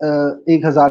1000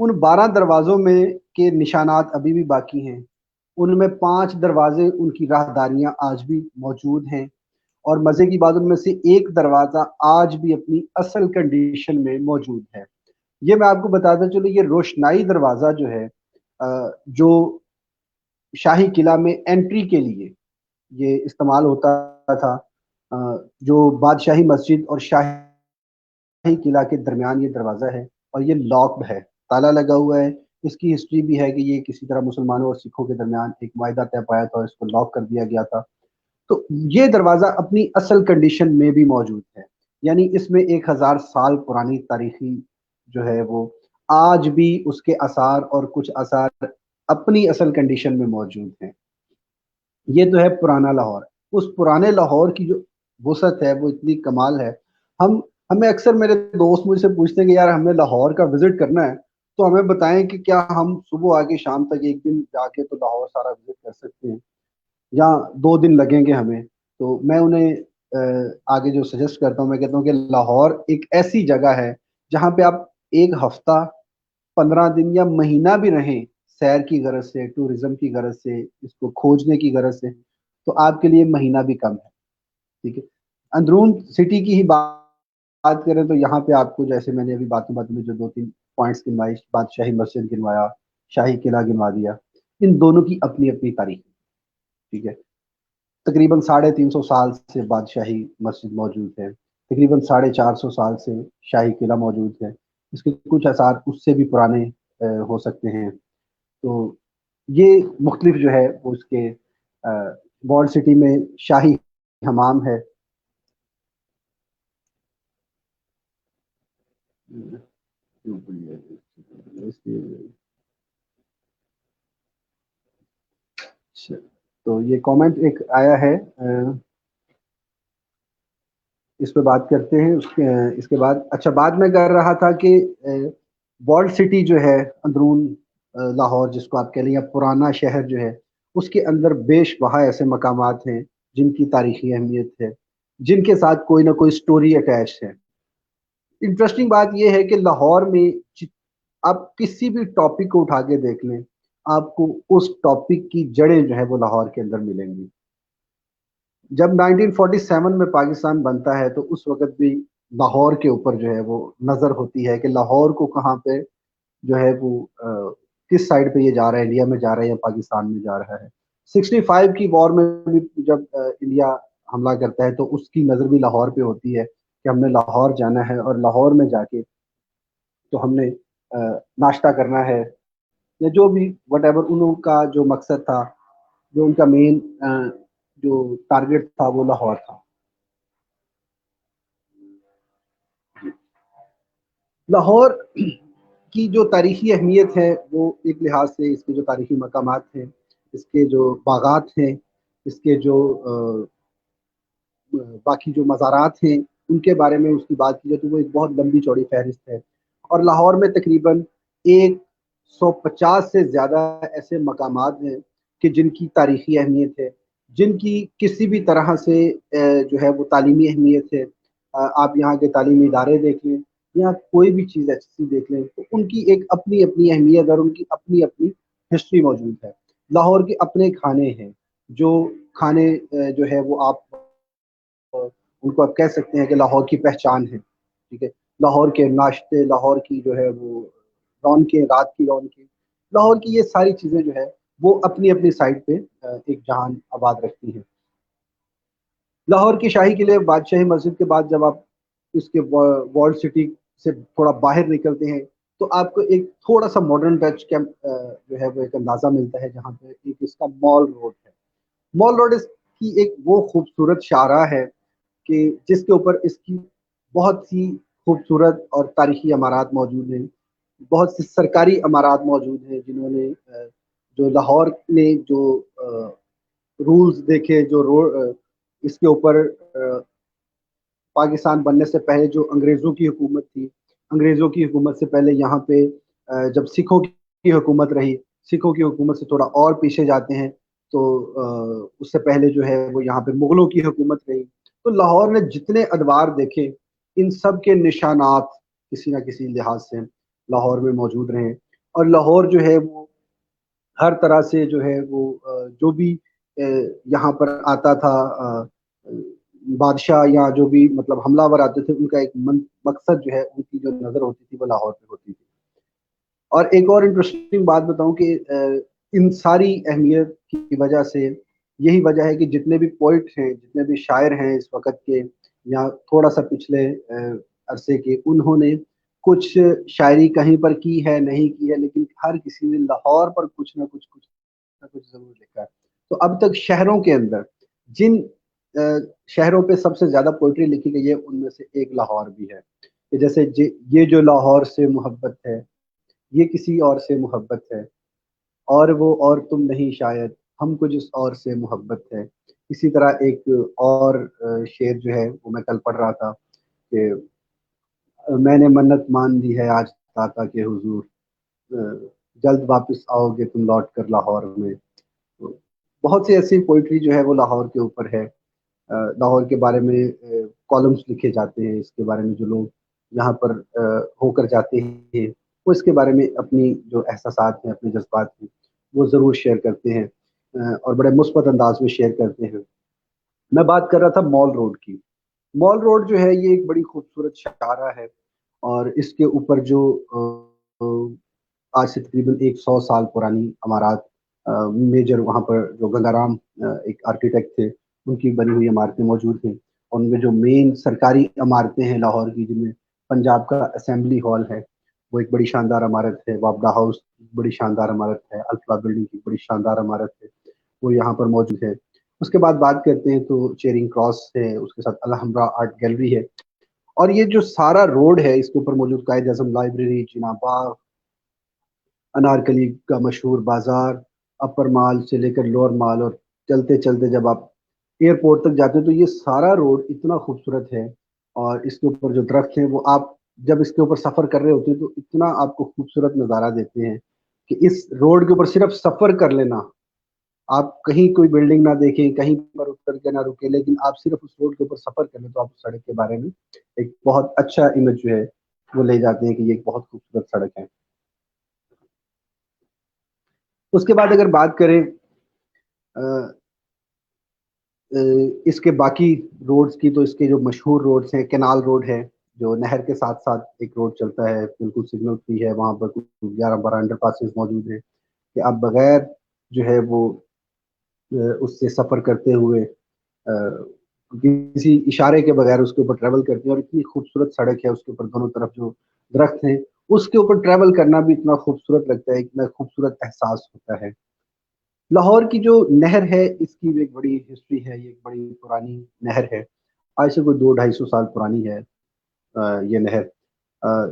ان 12 دروازوں میں کے نشانات ابھی بھی باقی ہیں، ان میں 5 دروازے ان کی راہداریاں آج بھی موجود ہیں، اور مزے کی بات ان میں سے ایک دروازہ آج بھی اپنی اصل کنڈیشن میں موجود ہے۔ یہ میں آپ کو بتاتا چلوں، یہ روشنائی دروازہ جو ہے جو شاہی قلعہ میں انٹری کے لیے یہ استعمال ہوتا تھا، جو بادشاہی مسجد اور شاہی قلعہ کے درمیان یہ دروازہ ہے، اور یہ لاکڈ ہے، تالا لگا ہوا ہے۔ اس کی ہسٹری بھی ہے کہ یہ کسی طرح مسلمانوں اور سکھوں کے درمیان ایک معاہدہ طے پایا تھا اور اس کو لاک کر دیا گیا تھا۔ تو یہ دروازہ اپنی اصل کنڈیشن میں بھی موجود ہے، یعنی اس میں 1000 سال پرانی تاریخی جو ہے وہ آج بھی اس کے آثار اور کچھ آثار اپنی اصل کنڈیشن میں موجود ہیں۔ یہ تو ہے پرانا لاہور۔ اس پرانے لاہور کی جو وسعت ہے وہ اتنی کمال ہے، ہمیں اکثر میرے دوست مجھ سے پوچھتے ہیں کہ یار ہمیں لاہور کا وزٹ کرنا ہے، تو ہمیں بتائیں کہ کیا ہم صبح آ کے شام تک ایک دن جا کے تو لاہور سارا وزٹ کر سکتے ہیں، یا 2 دن لگیں گے ہمیں؟ تو میں انہیں آگے جو سجیسٹ کرتا ہوں، میں کہتا ہوں کہ لاہور ایک ایسی جگہ ہے جہاں پہ آپ ایک ہفتہ، 15 دن یا مہینہ بھی رہیں، سیر کی غرض سے، ٹورزم کی غرض سے، اس کو کھوجنے کی غرض سے، تو آپ کے لیے مہینہ بھی کم ہے، ٹھیک ہے۔ اندرون سٹی کی ہی بات کریں تو یہاں پہ آپ کو، جیسے میں نے ابھی باتوں میں جو 2-3 پوائنٹس گنوائے، بادشاہی مسجد گنوایا، شاہی قلعہ گنوا دیا، ان دونوں کی اپنی اپنی تاریخ، ٹھیک ہے۔ تقریباً 350 سال سے بادشاہی مسجد موجود ہے، تقریباً 450 سال سے شاہی قلعہ موجود ہے، اس کے کچھ آثار اس سے بھی پرانے ہو سکتے ہیں۔ تو یہ مختلف جو ہے وہ اس کے وال سٹی میں شاہی حمام ہے۔ تو یہ کامنٹ ایک آیا ہے، اس پہ بات کرتے ہیں۔ اس کے بعد اچھا، بات میں کر رہا تھا کہ وال سٹی جو ہے اندرون لاہور، جس کو آپ کہہ لیں، یا پرانا شہر جو ہے، اس کے اندر بیش بہا ایسے مقامات ہیں جن کی تاریخی اہمیت ہے، جن کے ساتھ کوئی نہ کوئی سٹوری اٹیچ ہے۔ انٹرسٹنگ بات یہ ہے کہ لاہور میں آپ کسی بھی ٹاپک کو اٹھا کے دیکھ لیں، آپ کو اس ٹاپک کی جڑیں جو ہے وہ لاہور کے اندر ملیں گی۔ جب 1947 میں پاکستان بنتا ہے تو اس وقت بھی لاہور کے اوپر جو ہے وہ نظر ہوتی ہے کہ لاہور کو کہاں پہ جو ہے وہ کس سائڈ پہ یہ جا رہا ہے، انڈیا میں جا رہا ہے یا پاکستان میں جا رہا ہے۔ 65 کی وار میں بھی جب انڈیا حملہ کرتا ہے تو اس کی نظر بھی لاہور پہ ہوتی ہے کہ ہم نے لاہور جانا ہے، اور لاہور میں جا کے تو ہم نے ناشتہ کرنا ہے، یا جو بھی وٹ ایور انہوں کا جو مقصد تھا، جو ان کا مین جو ٹارگیٹ تھا وہ لاہور تھا۔ لاہور کی جو تاریخی اہمیت ہے وہ ایک لحاظ سے اس کے جو تاریخی مقامات ہیں، اس کے جو باغات ہیں، اس کے جو باقی جو مزارات ہیں، ان کے بارے میں اس کی بات کی جائے تو وہ ایک بہت لمبی چوڑی فہرست ہے، اور لاہور میں تقریباً 150 سے زیادہ ایسے مقامات ہیں کہ جن کی تاریخی اہمیت ہے، جن کی کسی بھی طرح سے جو ہے وہ تعلیمی اہمیت ہے۔ آپ یہاں کے تعلیمی ادارے دیکھ لیں یا کوئی بھی چیز ایسی دیکھ لیں تو ان کی ایک اپنی اپنی اہمیت اور ان کی اپنی اپنی ہسٹری موجود ہے۔ لاہور کے اپنے کھانے ہیں، جو کھانے جو ہے وہ آپ ان کو آپ کہہ سکتے ہیں کہ لاہور کی پہچان ہے، ٹھیک ہے۔ لاہور کے ناشتے، لاہور کی جو ہے وہ رونقیں، رات کی رونقیں، لاہور کی یہ ساری چیزیں جو ہے وہ اپنی اپنی سائڈ پہ ایک جہان آباد رکھتی ہیں۔ لاہور کی شاہی قلعے، بادشاہی مسجد کے بعد جب آپ اس کے وال سٹی سے تھوڑا باہر نکلتے ہیں تو آپ کو ایک تھوڑا سا ماڈرن ٹچ جو ہے وہ ایک اندازہ ملتا ہے، جہاں پہ ایک اس کا مال روڈ ہے۔ مال روڈ اس کی ایک وہ خوبصورت شاہراہ ہے کہ جس کے اوپر اس کی بہت ہی خوبصورت اور تاریخی عمارات موجود ہیں، بہت سی سرکاری عمارات موجود ہیں، جنہوں نے جو لاہور نے جو رولز دیکھے، جو اس کے اوپر پاکستان بننے سے پہلے جو انگریزوں کی حکومت تھی، انگریزوں کی حکومت سے پہلے یہاں پہ جب سکھوں کی حکومت رہی، سکھوں کی حکومت سے تھوڑا اور پیچھے جاتے ہیں تو اس سے پہلے جو ہے وہ یہاں پہ مغلوں کی حکومت رہی۔ تو لاہور نے جتنے ادوار دیکھے، ان سب کے نشانات کسی نہ کسی لحاظ سے لاہور میں موجود رہے۔ اور لاہور جو ہے وہ ہر طرح سے جو ہے وہ جو بھی یہاں پر آتا تھا بادشاہ یا جو بھی مطلب حملہ آور آتے تھے، ان کا ایک مقصد جو ہے، ان کی جو نظر ہوتی تھی وہ لاہور پہ ہوتی تھی۔ اور ایک اور انٹرسٹنگ بات بتاؤں کہ ان ساری اہمیت کی وجہ سے یہی وجہ ہے کہ جتنے بھی پوئٹ ہیں، جتنے بھی شاعر ہیں اس وقت کے یا تھوڑا سا پچھلے عرصے کے، انہوں نے کچھ شاعری کہیں پر کی ہے، نہیں کی ہے، لیکن ہر کسی نے لاہور پر کچھ نہ کچھ ضرور لکھا ہے۔ تو اب تک شہروں کے اندر جن شہروں پہ سب سے زیادہ پوئٹری لکھی گئی ہے، ان میں سے ایک لاہور بھی ہے، کہ جیسے یہ جو لاہور سے محبت ہے، یہ کسی اور سے محبت ہے، اور وہ اور تم نہیں شاید، ہم کو جس اور سے محبت ہے۔ اسی طرح ایک اور شعر جو ہے وہ میں کل پڑھ رہا تھا کہ میں نے منت مان لی ہے آج داتا کے حضور، جلد واپس آؤ گے تم لوٹ کر لاہور میں۔ تو بہت سی ایسی پوئٹری جو ہے وہ لاہور کے اوپر ہے، لاہور کے بارے میں کالمس لکھے جاتے ہیں، اس کے بارے میں جو لوگ یہاں پر ہو کر جاتے ہیں وہ اس کے بارے میں اپنی جو احساسات ہیں، اپنے جذبات ہیں، وہ ضرور شیئر کرتے ہیں، اور بڑے مثبت انداز میں شیئر کرتے ہیں۔ میں بات کر رہا تھا مال روڈ کی۔ مال روڈ جو ہے یہ ایک بڑی خوبصورت شاہراہ ہے، اور اس کے اوپر جو آج سے تقریباً 100 سال پرانی عمارات، میجر وہاں پر جو گنگا رام ایک آرکیٹیکٹ تھے، ان کی بنی ہوئی عمارتیں موجود ہیں، اور ان میں جو مین سرکاری عمارتیں ہیں لاہور کی، جن میں پنجاب کا اسمبلی ہال ہے، وہ ایک بڑی شاندار عمارت ہے، وابڈا ہاؤس بڑی شاندار عمارت ہے، الفلا بلڈنگ کی بڑی شاندار عمارت ہے، وہ یہاں پر موجود ہے۔ اس کے بعد بات کرتے ہیں تو چیرنگ کراس ہے، اس کے ساتھ الحمرا آرٹ گیلری ہے، اور یہ جو سارا روڈ ہے اس کے اوپر موجود قائد اعظم لائبریری، جناح باغ، انارکلی کا مشہور بازار، اپر مال سے لے کر لوور مال، اور چلتے چلتے جب آپ ایئرپورٹ تک جاتے ہیں تو یہ سارا روڈ اتنا خوبصورت ہے، اور اس کے اوپر جو درخت ہیں وہ آپ جب اس کے اوپر سفر کر رہے ہوتے ہیں تو اتنا آپ کو خوبصورت نظارہ دیتے ہیں کہ اس روڈ کے اوپر صرف سفر کر لینا، آپ کہیں کوئی بلڈنگ نہ دیکھیں، کہیں پر اتر کے نہ رکیں، لیکن آپ صرف اس روڈ کے اوپر سفر کر لیں تو آپ اس سڑک کے بارے میں ایک بہت اچھا امیج جو ہے وہ لے جاتے ہیں کہ یہ ایک بہت خوبصورت سڑک ہے۔ اس کے بعد اگر بات کریں اس کے باقی روڈز کی، تو اس کے جو مشہور روڈز ہیں، کینال روڈ ہے جو نہر کے ساتھ ساتھ ایک روڈ چلتا ہے، بالکل سگنل فری ہے، وہاں پر کچھ 11-12 انڈر پاسز موجود ہیں کہ آپ بغیر جو ہے وہ اس سے سفر کرتے ہوئے کسی اشارے کے بغیر اس کے اوپر ٹریول کرتے ہیں، اور اتنی خوبصورت سڑک ہے، اس کے اوپر دونوں طرف جو درخت ہیں، اس کے اوپر ٹریول کرنا بھی اتنا خوبصورت لگتا ہے، اتنا خوبصورت احساس ہوتا ہے۔ لاہور کی جو نہر ہے اس کی بھی ایک بڑی ہسٹری ہے، یہ ایک بڑی پرانی نہر ہے، آج سے کوئی 200-250 سال پرانی ہے یہ نہر۔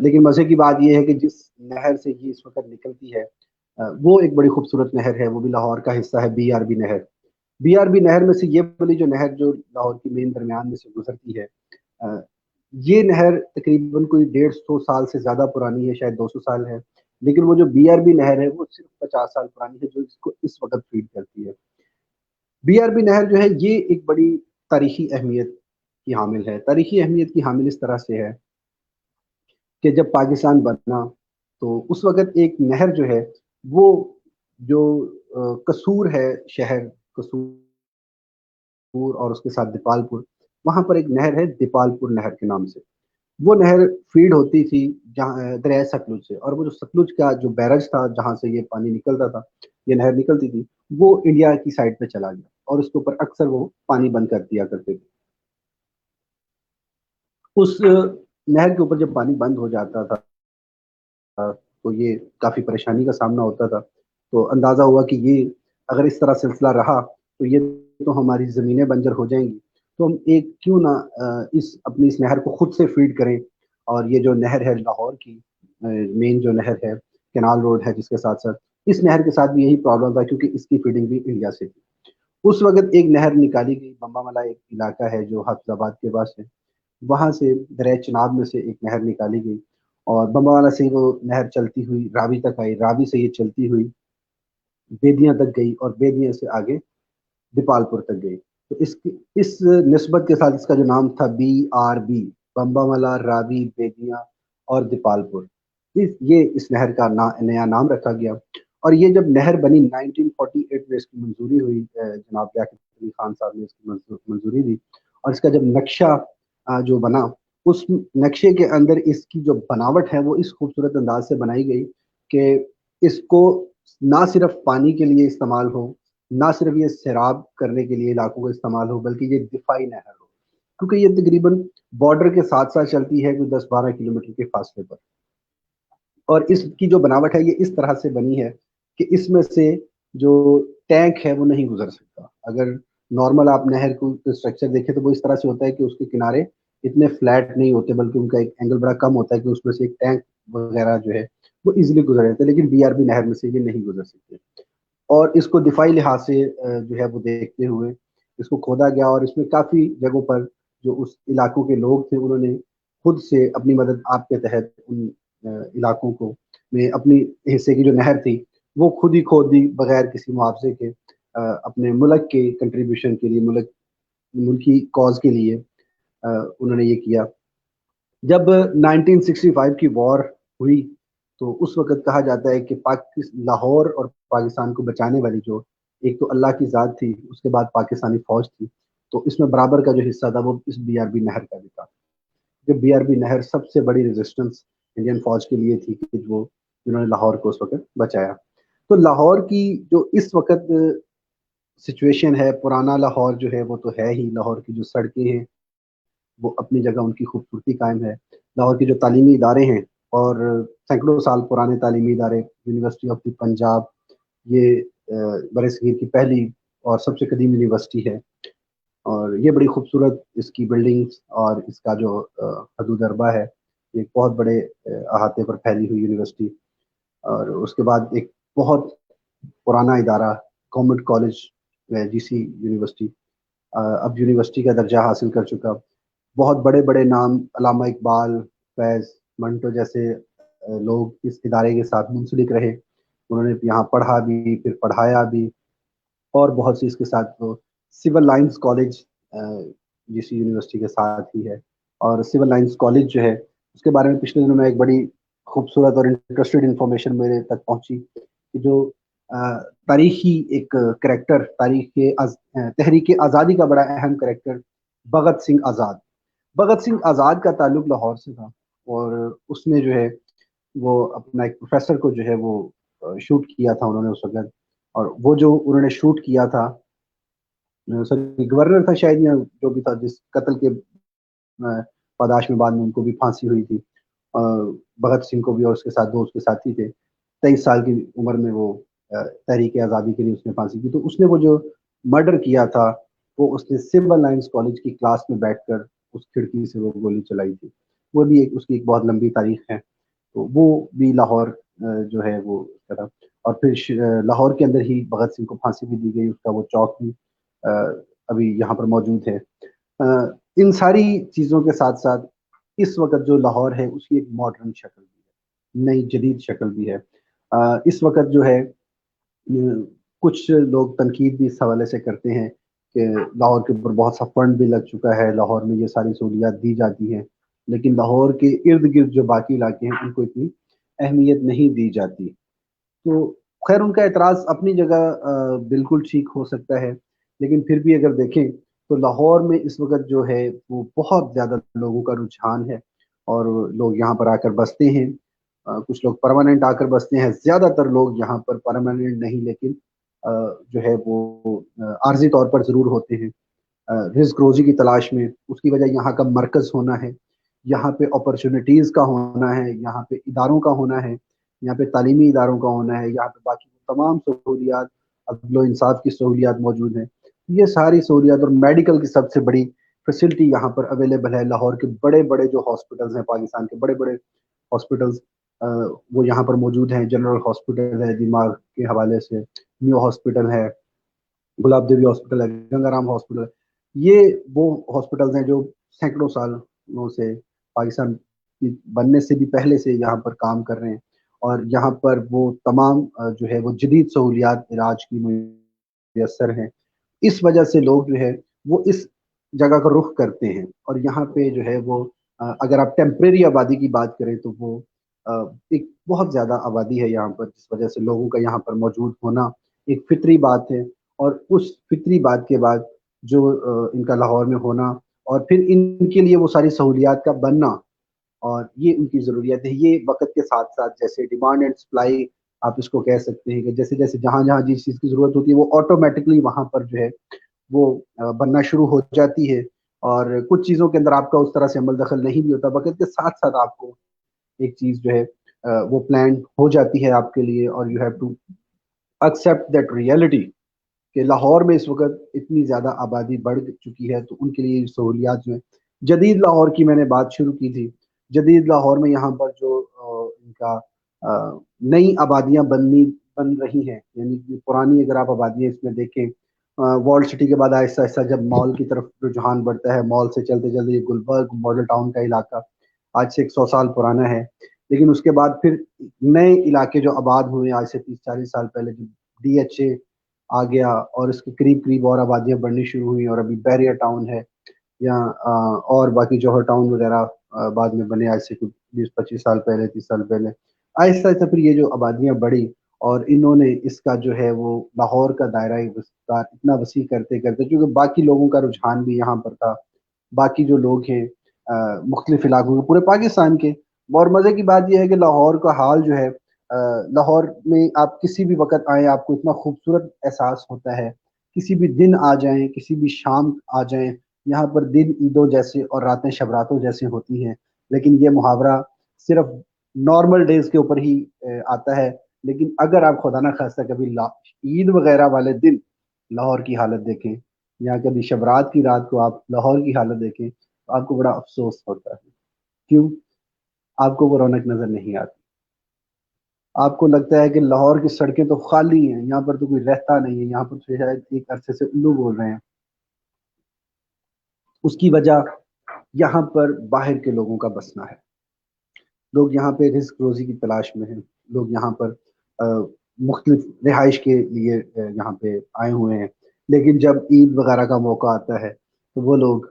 لیکن مزے کی بات یہ ہے کہ جس نہر سے یہ اس وقت نکلتی ہے وہ ایک بڑی خوبصورت نہر ہے، وہ بھی لاہور کا حصہ ہے، بی آر بی نہر۔ بی آر بی نہر میں سے یہ والی جو نہر جو لاہور کی مین درمیان میں سے گزرتی ہے، یہ نہر تقریباً کوئی 150 سال سے زیادہ پرانی ہے، شاید 200 سال ہے، لیکن وہ جو بی آر بی نہر ہے وہ صرف 50 سال پرانی ہے، جو اس کو اس وقت فیڈ کرتی ہے۔ بی آر بی نہر جو ہے یہ ایک بڑی تاریخی اہمیت کی حامل ہے۔ تاریخی اہمیت کی حامل اس طرح سے ہے کہ جب پاکستان بنا تو اس وقت ایک نہر جو ہے وہ جو قصور ہے، شہر قصور اور اس کے ساتھ دیپال پور، وہاں پر ایک نہر ہے دیپال پور نہر کے نام سے، وہ نہر فیڈ ہوتی تھی جہاں دریائے ستلج سے، اور وہ جو ستلج کا جو بیرج تھا جہاں سے یہ پانی نکلتا تھا، یہ نہر نکلتی تھی، وہ انڈیا کی سائڈ پہ چلا گیا، اور اس کے اوپر اکثر وہ پانی بند کر دیا کرتے تھے۔ اس نہر کے اوپر جب پانی بند ہو جاتا تھا تو یہ کافی پریشانی کا سامنا ہوتا تھا، تو اندازہ ہوا کہ یہ اگر اس طرح سلسلہ رہا تو یہ تو ہماری زمینیں بنجر ہو جائیں گی، تو ہم ایک کیوں نہ اپنی اس نہر کو خود سے فیڈ کریں، اور یہ جو نہر ہے لاہور کی مین جو نہر ہے، کینال روڈ ہے جس کے ساتھ ساتھ، اس نہر کے ساتھ بھی یہی پرابلم تھا کیونکہ اس کی فیڈنگ بھی انڈیا سے تھی۔ اس وقت ایک نہر نکالی گئی، بمبا ملا ایک علاقہ ہے جو حافظ آباد کے پاس ہے، وہاں سے دریائے چناب میں سے ایک نہر نکالی گئی، اور بمبا والا سے وہ نہر چلتی ہوئی راوی تک آئی، راوی سے یہ چلتی ہوئی بیدیاں تک گئی، اور بیدیاں سے آگے دیپال پور تک گئی۔ تو اس نسبت کے ساتھ اس کا جو نام تھا بی آر بی، بمبا ملا، راوی، بیدیاں اور دیپال پور، یہ اس نہر کا نیا نام رکھا گیا. اور یہ جب نہر بنی 1948 میں اس کی منظوری ہوئی، جناب لیاقت علی خان صاحب نے اس کی منظوری دی. اور اس کا جب نقشہ جو بنا، اس نقشے کے اندر اس کی جو بناوٹ ہے وہ اس خوبصورت انداز سے بنائی گئی کہ اس کو نہ صرف پانی کے لیے استعمال ہو، نہ صرف یہ سیراب کرنے کے لیے علاقوں کو استعمال ہو، بلکہ یہ دفاعی نہر ہو، کیونکہ یہ تقریباً بارڈر کے ساتھ ساتھ چلتی ہے کوئی 10-12 کلومیٹر کے فاصلے پر. اور اس کی جو بناوٹ ہے یہ اس طرح سے بنی ہے کہ اس میں سے جو ٹینک ہے وہ نہیں گزر سکتا. اگر نارمل آپ نہر کو اسٹرکچر دیکھیں تو وہ اس طرح سے ہوتا ہے کہ اس کے کنارے اتنے فلیٹ نہیں ہوتے، بلکہ ان کا ایک اینگل بڑا کم ہوتا ہے کہ اس میں سے ایک ٹینک وغیرہ جو ہے وہ ایزیلی گزر جاتے ہیں. لیکن بی آر بی نہر میں سے یہ نہیں گزر سکتے. اور اس کو دفاعی لحاظ سے جو ہے وہ دیکھتے ہوئے اس کو کھودا گیا، اور اس میں کافی جگہوں پر جو اس علاقوں کے لوگ تھے انہوں نے خود سے اپنی مدد آپ کے تحت ان علاقوں کو میں اپنی حصے کی جو نہر تھی وہ خود ہی کھود دی بغیر کسی معاوضے کے، اپنے ملک کے کنٹریبیوشن کے لیے، ملکی کاز کے لیے انہوں نے یہ کیا. جب 1965 کی وار ہوئی تو اس وقت کہا جاتا ہے کہ لاہور اور پاکستان کو بچانے والی جو ایک تو اللہ کی ذات تھی، اس کے بعد پاکستانی فوج تھی، تو اس میں برابر کا جو حصہ تھا وہ اس بی آر بی نہر کا بھی تھا. کہ بی آر بی نہر سب سے بڑی ریزسٹنس انڈین فوج کے لیے تھی کہ وہ جنہوں نے لاہور کو اس وقت بچایا. تو لاہور کی جو اس وقت سچویشن ہے، پرانا لاہور جو ہے وہ تو ہے ہی، لاہور کی جو سڑکیں ہیں وہ اپنی جگہ ان کی خوبصورتی قائم ہے. لاہور کے جو تعلیمی ادارے ہیں، اور سینکڑوں سال پرانے تعلیمی ادارے، یونیورسٹی آف دی پنجاب، یہ برصغیر کی پہلی اور سب سے قدیم یونیورسٹی ہے. اور یہ بڑی خوبصورت اس کی بلڈنگز اور اس کا جو حدود اربہ ہے، ایک بہت بڑے احاطے پر پھیلی ہوئی یونیورسٹی. اور اس کے بعد ایک بہت پرانا ادارہ گورنمنٹ کالج جی سی یونیورسٹی، اب یونیورسٹی کا درجہ حاصل کر چکا. بہت بڑے بڑے نام، علامہ اقبال، فیض منٹو جیسے لوگ اس ادارے کے ساتھ منسلک رہے. انہوں نے یہاں پڑھا بھی، پھر پڑھایا بھی. اور بہت سی اس کے ساتھ سول لائنز کالج جی سی یونیورسٹی کے ساتھ ہی ہے. اور سول لائنز کالج جو ہے اس کے بارے میں پچھلے دنوں میں ایک بڑی خوبصورت اور انٹرسٹڈ انفارمیشن میرے تک پہنچی کہ جو تاریخی ایک کریکٹر، تحریک آزادی کا بڑا اہم کریکٹر بھگت سنگھ آزاد. بھگت سنگھ آزاد کا تعلق لاہور سے تھا، اور اس نے جو ہے وہ اپنا ایک پروفیسر کو جو ہے وہ شوٹ کیا تھا انہوں نے اس وقت. اور وہ جو انہوں نے شوٹ کیا تھا، سوری گورنر تھا شاید یا جو بھی تھا، جس قتل کے پاداش میں بعد میں ان کو بھی پھانسی ہوئی تھی، بھگت سنگھ کو بھی، اور اس کے ساتھ دو اس کے ساتھی تھے. 23 سال کی عمر میں وہ تحریک آزادی کے لیے اس نے پھانسی کی. تو اس نے وہ جو مرڈر کیا تھا وہ اس نے سول لائنز کالج کی کلاس میں بیٹھ کر اس کھڑکی سے وہ گولی چلائی تھی. وہ بھی اس کی ایک بہت لمبی تاریخ ہے. تو وہ بھی لاہور جو ہے وہ طرح. اور پھر لاہور کے اندر ہی بھگت سنگھ کو پھانسی بھی دی گئی، اس کا وہ چوک بھی ابھی یہاں پر موجود ہے. ان ساری چیزوں کے ساتھ ساتھ اس وقت جو لاہور ہے اس کی ایک ماڈرن شکل بھی ہے، نئی جدید شکل بھی ہے. اس وقت جو ہے کچھ لوگ تنقید بھی اس حوالے سے کرتے ہیں کہ لاہور کے اوپر بہت سا فنڈ بھی لگ چکا ہے، لاہور میں یہ ساری سہولیات دی جاتی ہیں، لیکن لاہور کے ارد گرد جو باقی علاقے ہیں ان کو اتنی اہمیت نہیں دی جاتی. تو خیر ان کا اعتراض اپنی جگہ بالکل ٹھیک ہو سکتا ہے، لیکن پھر بھی اگر دیکھیں تو لاہور میں اس وقت جو ہے وہ بہت زیادہ لوگوں کا رجحان ہے، اور لوگ یہاں پر آ کر بستے ہیں. کچھ لوگ پرماننٹ آ کر بستے ہیں، زیادہ تر لوگ یہاں پر پرماننٹ نہیں، لیکن جو ہے وہ عارضی طور پر ضرور ہوتے ہیں رزق روزی کی تلاش میں. اس کی وجہ یہاں کا مرکز ہونا ہے، یہاں پہ اپرچونیٹیز کا ہونا ہے، یہاں پہ اداروں کا ہونا ہے، یہاں پہ تعلیمی اداروں کا ہونا ہے، یہاں پہ باقی تمام سہولیات، عدل و انصاف کی سہولیات موجود ہیں. یہ ساری سہولیات اور میڈیکل کی سب سے بڑی فیسلٹی یہاں پر اویلیبل ہے. لاہور کے بڑے بڑے جو ہاسپٹلز ہیں، پاکستان کے بڑے بڑے ہاسپٹلز وہ یہاں پر موجود ہیں. جنرل ہاسپٹل ہے دماغ کے حوالے سے، نیو ہاسپٹل ہے، گلاب دیوی ہاسپٹل ہے، گنگا رام ہاسپٹل ہے. یہ وہ ہاسپٹلز ہیں جو سینکڑوں سالوں سے پاکستان بننے سے بھی پہلے سے یہاں پر کام کر رہے ہیں، اور یہاں پر وہ تمام جو ہے وہ جدید سہولیات علاج کی میسر ہیں. اس وجہ سے لوگ جو ہے وہ اس جگہ کا رخ کرتے ہیں. اور یہاں پہ جو ہے وہ اگر آپ ٹیمپریری آبادی کی بات کریں تو وہ ایک بہت زیادہ آبادی ہے یہاں پر، جس وجہ سے لوگوں کا یہاں پر موجود ہونا ایک فطری بات ہے، اور اس فطری بات کے بعد جو ان کا لاہور میں ہونا، اور پھر ان کے لیے وہ ساری سہولیات کا بننا، اور یہ ان کی ضروریات ہے، یہ وقت کے ساتھ ساتھ جیسے ڈیمانڈ اینڈ سپلائی آپ اس کو کہہ سکتے ہیں، کہ جیسے جیسے جہاں جہاں جس چیز کی ضرورت ہوتی ہے وہ آٹومیٹکلی وہاں پر جو ہے وہ بننا شروع ہو جاتی ہے، اور کچھ چیزوں کے اندر آپ کا اس طرح سے عمل دخل نہیں بھی ہوتا، وقت کے ساتھ ساتھ آپ کو ایک چیز جو ہے وہ پلان ہو جاتی ہے آپ کے لیے، اور you have to accept that reality کہ لاہور میں اس وقت اتنی زیادہ آبادی بڑھ چکی ہے، تو ان کے لیے سہولیات جو ہیں، جدید لاہور کی میں نے بات شروع کی تھی، جدید لاہور میں یہاں پر جو ان کا نئی آبادیاں بن رہی ہیں، یعنی کہ پرانی اگر آپ آبادیاں اس میں دیکھیں، وارلڈ سٹی کے بعد آہستہ آہستہ جب مال کی طرف رجحان بڑھتا ہے، مال سے چلتے چلتے یہ گلبرگ ماڈل ٹاؤن کا علاقہ آج سے 100 سال پرانا ہے، لیکن اس کے بعد پھر نئے علاقے جو آباد ہوئے آج سے 30-40 سال پہلے، جو ڈی ایچ اے آ گیا، اور اس کے قریب قریب اور آبادیاں بڑھنی شروع ہوئی، اور ابھی بیریا ٹاؤن ہے، یا اور باقی جوہر ٹاؤن وغیرہ بعد میں بنے آج سے کچھ 20-25 سال پہلے، 30 سال پہلے، آہستہ آہستہ پھر یہ جو آبادیاں بڑھی، اور انہوں نے اس کا جو ہے وہ لاہور کا دائرہ وسعت اتنا وسیع کرتے کرتے، کیونکہ باقی لوگوں کا رجحان بھی یہاں پر تھا، باقی جو لوگ ہیں مختلف علاقوں کے پورے پاکستان کے، اور مزے کی بات یہ ہے کہ لاہور کا حال جو ہے، لاہور میں آپ کسی بھی وقت آئیں آپ کو اتنا خوبصورت احساس ہوتا ہے، کسی بھی دن آ جائیں، کسی بھی شام آ جائیں، یہاں پر دن عیدوں جیسے اور راتیں شبراتوں جیسے ہوتی ہیں، لیکن یہ محاورہ صرف نارمل ڈیز کے اوپر ہی آتا ہے، لیکن اگر آپ خدا نہ خواستہ کبھی عید وغیرہ والے دن لاہور کی حالت دیکھیں، یا کبھی شبرات کی رات کو آپ لاہور کی حالت دیکھیں، تو آپ کو بڑا افسوس ہوتا ہے، کیوں؟ آپ کو وہ رونق نظر نہیں آتی، آپ کو لگتا ہے کہ لاہور کی سڑکیں تو خالی ہیں، یہاں پر تو کوئی رہتا نہیں ہے، یہاں پر تو شاید ایک عرصے سے الو بول رہے ہیں، اس کی وجہ یہاں پر باہر کے لوگوں کا بسنا ہے، لوگ یہاں پہ رزق روزی کی تلاش میں ہیں، لوگ یہاں پر مختلف رہائش کے لیے یہاں پہ آئے ہوئے ہیں، لیکن جب عید وغیرہ کا موقع آتا ہے تو وہ لوگ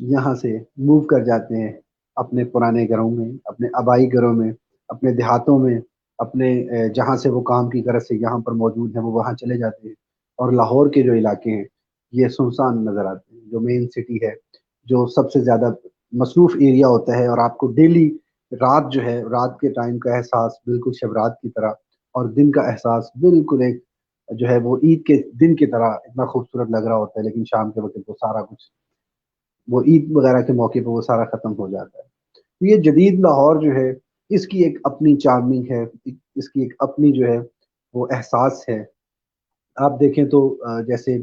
یہاں سے موو کر جاتے ہیں اپنے پرانے گھروں میں، اپنے آبائی گھروں میں، اپنے دیہاتوں میں، اپنے جہاں سے وہ کام کی غرض سے یہاں پر موجود ہیں وہ وہاں چلے جاتے ہیں، اور لاہور کے جو علاقے ہیں یہ سنسان نظر آتے ہیں، جو مین سٹی ہے، جو سب سے زیادہ مصروف ایریا ہوتا ہے، اور آپ کو ڈیلی رات جو ہے، رات کے ٹائم کا احساس بالکل شب رات کی طرح، اور دن کا احساس بالکل ایک جو ہے وہ عید کے دن کی طرح اتنا خوبصورت لگ رہا ہوتا ہے، لیکن شام کے وقت وہ سارا کچھ، وہ عید وغیرہ کے موقع پہ وہ سارا ختم ہو جاتا ہے۔ یہ جدید لاہور جو ہے، اس کی ایک اپنی چارمنگ ہے، اس کی ایک اپنی جو ہے وہ احساس ہے، آپ دیکھیں تو جیسے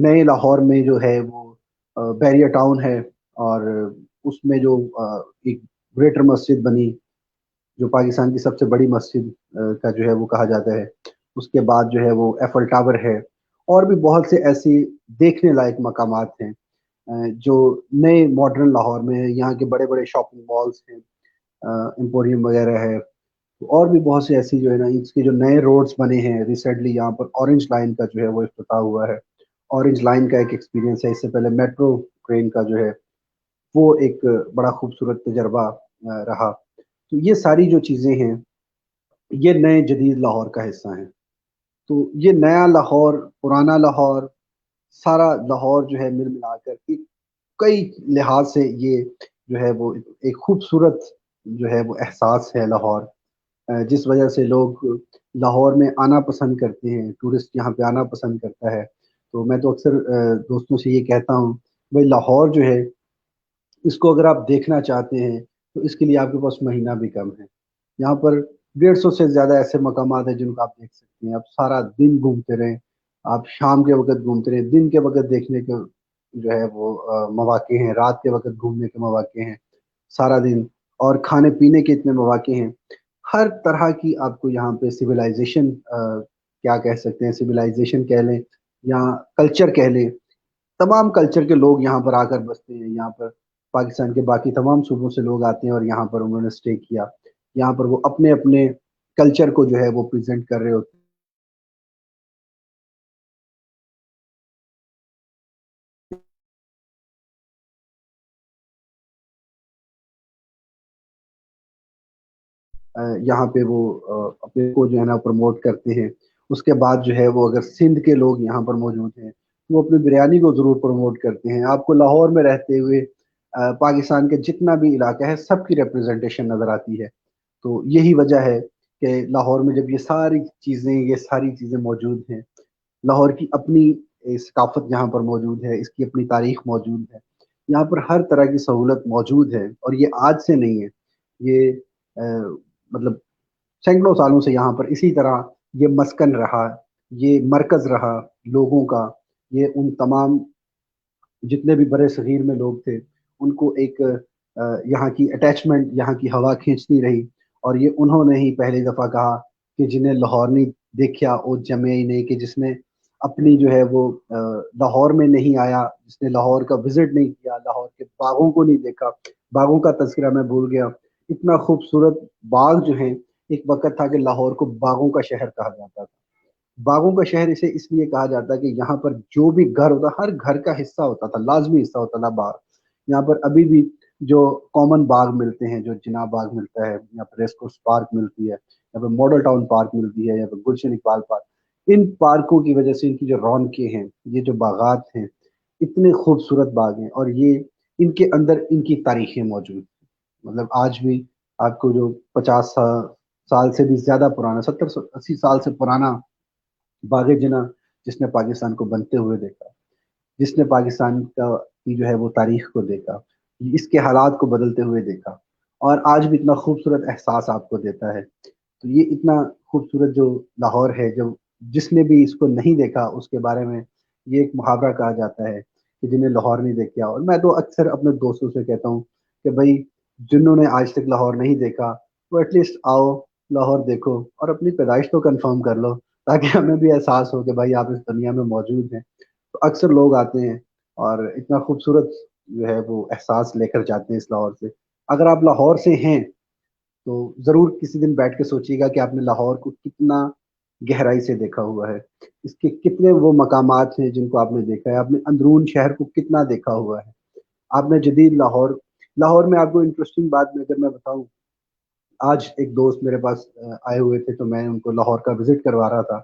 نئے لاہور میں جو ہے وہ بیریا ٹاؤن ہے، اور اس میں جو ایک گریٹر مسجد بنی، جو پاکستان کی سب سے بڑی مسجد کا جو ہے وہ کہا جاتا ہے، اس کے بعد جو ہے وہ ایفل ٹاور ہے، اور بھی بہت سے ایسی دیکھنے لائق مقامات ہیں جو نئے ماڈرن لاہور میں ہیں، یہاں کے بڑے بڑے شاپنگ مالز ہیں، امپوریم وغیرہ ہے، اور بھی بہت سے ایسی جو ہے نا، اس کے جو نئے روڈز بنے ہیں ریسنٹلی، یہاں پر اورنج لائن کا جو ہے وہ افتتاح ہوا ہے، اورنج لائن کا ایک ایکسپیرینس ہے، اس سے پہلے میٹرو ٹرین کا جو ہے وہ ایک بڑا خوبصورت تجربہ رہا، تو یہ ساری جو چیزیں ہیں یہ نئے جدید لاہور کا حصہ ہیں، تو یہ نیا لاہور، پرانا لاہور، سارا لاہور جو ہے مل ملا کر ایک کئی لحاظ سے یہ جو ہے وہ ایک خوبصورت جو ہے وہ احساس ہے لاہور، جس وجہ سے لوگ لاہور میں آنا پسند کرتے ہیں، ٹورسٹ یہاں پہ آنا پسند کرتا ہے، تو میں تو اکثر دوستوں سے یہ کہتا ہوں، بھائی لاہور جو ہے اس کو اگر آپ دیکھنا چاہتے ہیں تو اس کے لیے آپ کے پاس مہینہ بھی کم ہے، یہاں پر 150 سے زیادہ ایسے مقامات ہیں جن کو آپ دیکھ سکتے ہیں، آپ سارا دن گھومتے رہیں، آپ شام کے وقت گھومتے رہیں، دن کے وقت دیکھنے کے جو ہے وہ مواقع ہیں، رات کے وقت گھومنے کے مواقع ہیں، سارا دن، اور کھانے پینے کے اتنے مواقع ہیں، ہر طرح کی آپ کو یہاں پہ سویلائزیشن کیا کہہ سکتے ہیں، سویلائزیشن کہہ لیں یا کلچر کہہ لیں، تمام کلچر کے لوگ یہاں پر آ کر بستے ہیں، یہاں پر پاکستان کے باقی تمام صوبوں سے لوگ آتے ہیں اور یہاں پر انہوں نے اسٹے کیا، یہاں پر وہ اپنے اپنے کلچر کو جو ہے وہ پریزنٹ کر رہے ہوتے ہیں۔ یہاں پہ وہ اپنے کو جو ہے نا پروموٹ کرتے ہیں. اس کے بعد جو ہے وہ اگر سندھ کے لوگ یہاں پر موجود ہیں وہ اپنی بریانی کو ضرور پروموٹ کرتے ہیں. آپ کو لاہور میں رہتے ہوئے پاکستان کے جتنا بھی علاقہ ہے سب کی ریپرزنٹیشن نظر آتی ہے. تو یہی وجہ ہے کہ لاہور میں جب یہ ساری چیزیں موجود ہیں، لاہور کی اپنی ثقافت یہاں پر موجود ہے، اس کی اپنی تاریخ موجود ہے، یہاں پر ہر طرح کی سہولت موجود ہے. اور یہ آج سے نہیں ہے، یہ مطلب سینکڑوں سالوں سے یہاں پر اسی طرح یہ مسکن رہا، یہ مرکز رہا لوگوں کا. یہ ان تمام جتنے بھی برے صغیر میں لوگ تھے ان کو ایک یہاں کی اٹیچمنٹ، یہاں کی ہوا کھینچتی رہی. اور یہ انہوں نے ہی پہلی دفعہ کہا کہ جنہیں لاہور نہیں دیکھا وہ جمے ہی نہیں، کہ جس نے اپنی جو ہے وہ لاہور میں نہیں آیا، جس نے لاہور کا وزٹ نہیں کیا، لاہور کے باغوں کو نہیں دیکھا. باغوں کا تذکرہ میں بھول گیا. اتنا خوبصورت باغ جو ہیں، ایک وقت تھا کہ لاہور کو باغوں کا شہر کہا جاتا تھا. باغوں کا شہر اسے اس لیے کہا جاتا ہے کہ یہاں پر جو بھی گھر ہوتا، ہر گھر کا حصہ ہوتا تھا، لازمی حصہ ہوتا تھا باغ. یہاں پر ابھی بھی جو کامن باغ ملتے ہیں، جو جناح باغ ملتا ہے، یہاں پر ریس کورس پارک ملتی ہے، یہاں پر ماڈل ٹاؤن پارک ملتی ہے، یہاں پر گلشن اقبال پارک. ان پارکوں کی وجہ سے ان کی جو رونقیں ہیں، یہ جو باغات ہیں، اتنے خوبصورت باغ ہیں. اور یہ ان کے اندر ان کی تاریخیں موجود ہیں. مطلب آج بھی آپ کو جو 50 سال سے بھی زیادہ پرانا، 70 80 سال سے پرانا باغ جناح، جس نے پاکستان کو بنتے ہوئے دیکھا، جس نے پاکستان کی جو ہے وہ تاریخ کو دیکھا، اس کے حالات کو بدلتے ہوئے دیکھا، اور آج بھی اتنا خوبصورت احساس آپ کو دیتا ہے. تو یہ اتنا خوبصورت جو لاہور ہے، جب جس نے بھی اس کو نہیں دیکھا اس کے بارے میں یہ ایک محاورہ کہا جاتا ہے کہ جنہیں لاہور نہیں دیکھا. اور میں تو اکثر اپنے دوستوں سے کہتا ہوں کہ بھائی جنہوں نے آج تک لاہور نہیں دیکھا وہ ایٹ لیسٹ آؤ لاہور دیکھو اور اپنی پیدائش تو کنفرم کر لو، تاکہ ہمیں بھی احساس ہو کہ بھائی آپ اس دنیا میں موجود ہیں. تو اکثر لوگ آتے ہیں اور اتنا خوبصورت جو ہے وہ احساس لے کر جاتے ہیں اس لاہور سے. اگر آپ لاہور سے ہیں تو ضرور کسی دن بیٹھ کے سوچیے گا کہ آپ نے لاہور کو کتنا گہرائی سے دیکھا ہوا ہے، اس کے کتنے وہ مقامات ہیں جن کو آپ نے دیکھا ہے، آپ نے اندرون شہر کو کتنا دیکھا ہوا ہے. آپ نے جدید لاہور میں آپ کو انٹرسٹنگ بات میں اگر میں بتاؤں، آج ایک دوست میرے پاس آئے ہوئے تھے تو میں ان کو لاہور کا وزٹ کروا رہا تھا.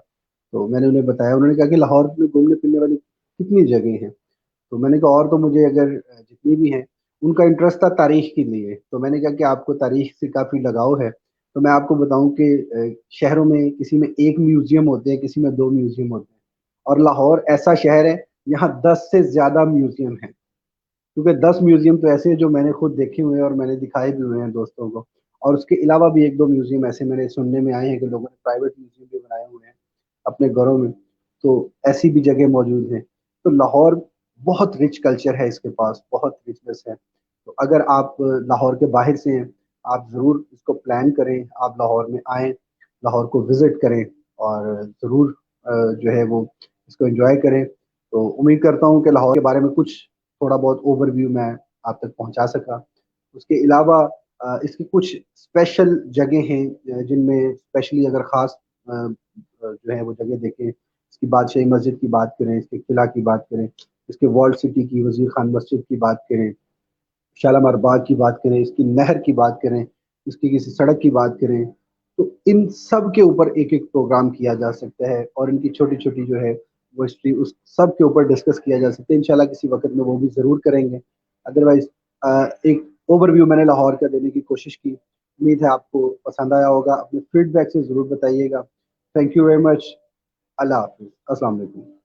تو میں نے انہیں بتایا، انہوں نے کہا کہ لاہور میں گھومنے پھرنے والی کتنی جگہیں ہیں. تو میں نے کہا اور تو مجھے اگر جتنی بھی ہیں، ان کا انٹرسٹ تھا تاریخ کے لیے. تو میں نے کہا کہ آپ کو تاریخ سے کافی لگاؤ ہے، تو میں آپ کو بتاؤں کہ شہروں میں کسی میں ایک میوزیم ہوتے ہیں، کسی میں 2 میوزیم ہوتے ہیں، اور لاہور ایسا شہر ہے یہاں 10 سے زیادہ میوزیم ہیں. کیونکہ 10 میوزیم تو ایسے ہیں جو میں نے خود دیکھے ہوئے ہیں اور میں نے دکھائے بھی ہوئے ہیں دوستوں کو. اور اس کے علاوہ بھی 1 2 میوزیم ایسے میں نے سننے میں آئے ہیں کہ لوگوں نے پرائیویٹ میوزیم بھی بنائے ہوئے ہیں اپنے گھروں میں. تو ایسی بھی جگہ موجود ہیں. تو لاہور بہت رچ کلچر ہے، اس کے پاس بہت رچنس ہے. تو اگر آپ لاہور کے باہر سے ہیں، آپ ضرور اس کو پلان کریں، آپ لاہور میں آئیں، لاہور کو وزٹ کریں، اور ضرور جو ہے وہ اس کو انجوائے کریں. تو امید کرتا ہوں کہ لاہور کے بارے میں کچھ تھوڑا بہت اوور ویو میں آپ تک پہنچا سکا. اس کے علاوہ اس کی کچھ اسپیشل جگہیں ہیں جن میں اسپیشلی اگر خاص جو ہے وہ جگہ دیکھیں، اس کی بادشاہی مسجد کی بات کریں، اس کے قلعہ کی بات کریں، اس کے والڈ سٹی کی وزیر خان مسجد کی بات کریں، شالامار باغ کی بات کریں، اس کی نہر کی بات کریں، اس کی کسی سڑک کی بات کریں، تو ان سب کے اوپر ایک ایک پروگرام کیا جا سکتا ہے. اور ان کی چھوٹی چھوٹی جو ہے وہ ہسٹری اس سب کے اوپر ڈسکس کیا جا سکتا ہے. انشاءاللہ کسی وقت میں وہ بھی ضرور کریں گے. ادروائز ایک اوور ویو میں نے لاہور کا دینے کی کوشش کی. امید ہے آپ کو پسند آیا ہوگا. اپنے فیڈ بیک سے ضرور بتائیے گا. Thank you very much. اللہ حافظ. السلام علیکم.